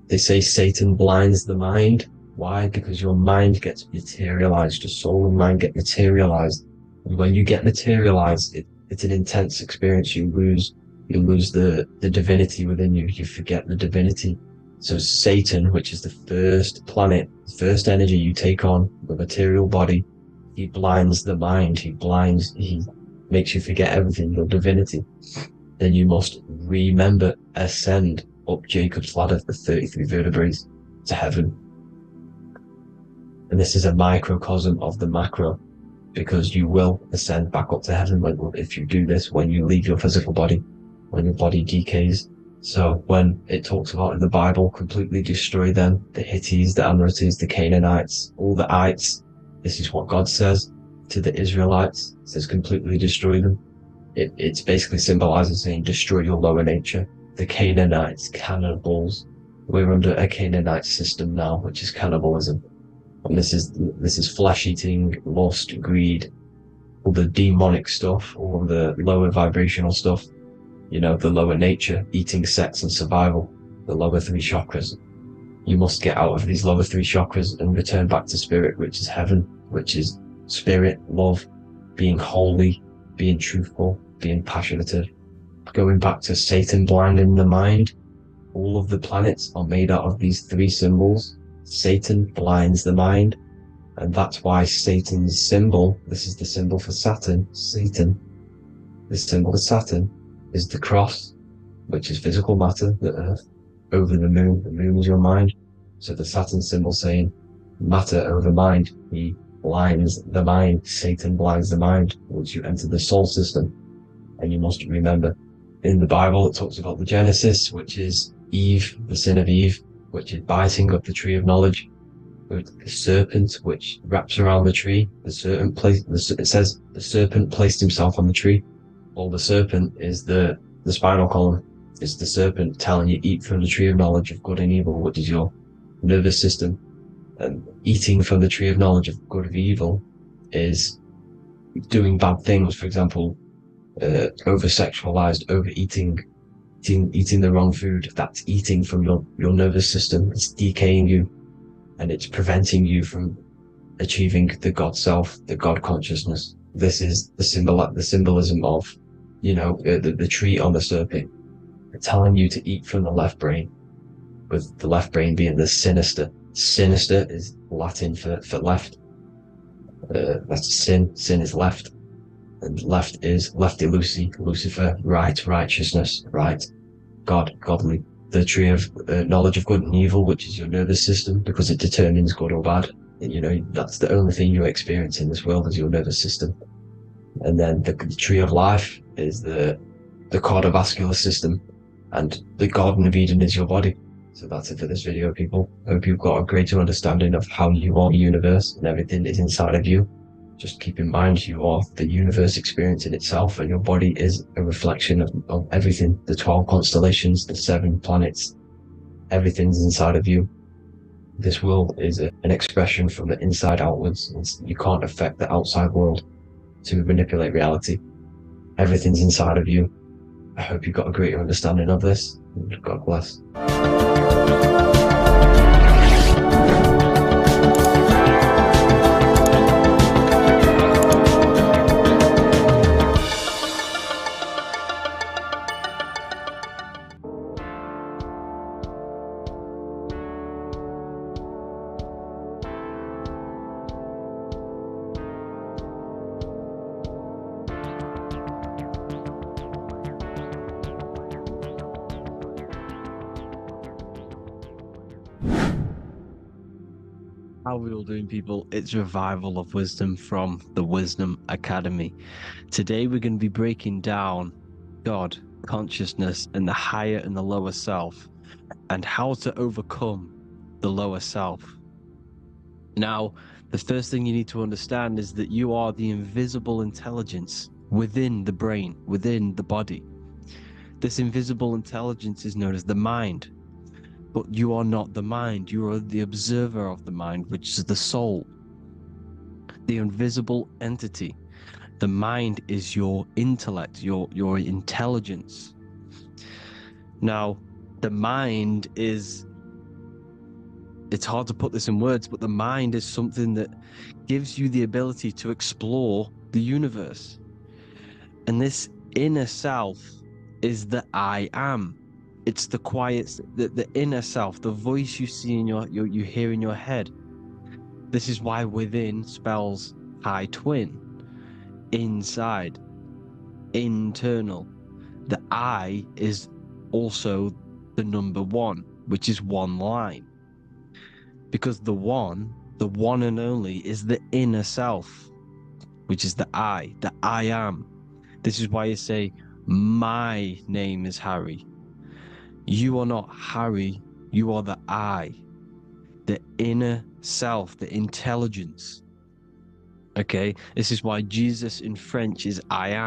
They say Satan blinds the mind. Why? Because your mind gets materialized. Your soul and mind get materialized. And when you get materialized, it's an intense experience. You lose the divinity within you. You forget the divinity. So Satan, which is the first planet, the first energy you take on, the material body, he blinds the mind. He makes you forget everything, your divinity. Then you must remember, ascend up Jacob's ladder, the 33 vertebrae, to heaven. And this is a microcosm of the macro, because you will ascend back up to heaven if you do this, when you leave your physical body, when your body decays. So when it talks about in the Bible, completely destroy them, the Hittites, the Amorites, the Canaanites, all the ites, this is what God says to the Israelites. It says completely destroy them. It's basically symbolizing saying destroy your lower nature. The Canaanites, cannibals. We're under a Canaanite system now, which is cannibalism. And this is flesh eating, lust, greed, all the demonic stuff, all the lower vibrational stuff. You know, the lower nature, eating, sex, and survival, the lower 3 chakras. You must get out of these lower 3 chakras and return back to spirit, which is heaven, which is spirit, love, being holy, being truthful, being passionate. Going back to Satan blinding the mind, all of the planets are made out of these 3 symbols. Satan blinds the mind, and that's why Satan's symbol, this is the symbol for Saturn, Satan, this symbol for Saturn is the cross, which is physical matter, the earth, over the moon is your mind. So the Saturn symbol saying matter over mind, he blinds the mind, Satan blinds the mind once you enter the soul system. And you must remember, in the Bible it talks about the Genesis, which is Eve, the sin of Eve, which is biting of the tree of knowledge, with the serpent which wraps around the tree. It says the serpent placed himself on the tree. Well, the serpent is the spinal column. It's the serpent telling you eat from the tree of knowledge of good and evil, which is your nervous system. And eating from the tree of knowledge of good and evil is doing bad things. For example, over-sexualized, overeating, eating the wrong food. That's eating from your nervous system. It's decaying you, and it's preventing you from achieving the God self, the God consciousness. This is the symbolism of, the tree on the serpent, telling you to eat from the left brain, with the left brain being the sinister. Sinister is Latin for left. That's sin. Sin is left. And left is lefty Lucy, Lucifer, right, righteousness, right, God, godly. The tree of knowledge of good and evil, which is your nervous system, because it determines good or bad. That's the only thing you experience in this world is your nervous system. And then the tree of life is the cardiovascular system, and the Garden of Eden is your body. So that's it for this video, people. Hope you've got a greater understanding of how you are the universe and everything is inside of you. Just keep in mind you are the universe experience in itself, and your body is a reflection of everything. The 12 constellations, the 7 planets, everything's inside of you. This world is an expression from the inside outwards. You can't affect the outside world to manipulate reality. Everything's inside of you. I hope you got a greater understanding of this. God bless. How we all doing, people? It's Revival of Wisdom from the Wisdom Academy. Today we're going to be breaking down God, consciousness, and the higher and the lower self, and how to overcome the lower self. Now, the first thing you need to understand is that you are the invisible intelligence within the brain, within the body. This invisible intelligence is known as the mind. But you are not the mind, you are the observer of the mind, which is the soul, the invisible entity. The mind is your intellect, your intelligence. Now, the mind is, it's hard to put this in words, but the mind is something that gives you the ability to explore the universe. And this inner self is the I am. It's the quiet, the inner self, the voice you see in you hear in your head. This is why within spells high twin, inside, internal. The I is also the number one, which is one line. Because the one and only, is the inner self, which is the I am. This is why you say, my name is Harry. You are not Harry, you are the I, the inner self, the intelligence. Okay, this is why Jesus in French is I am.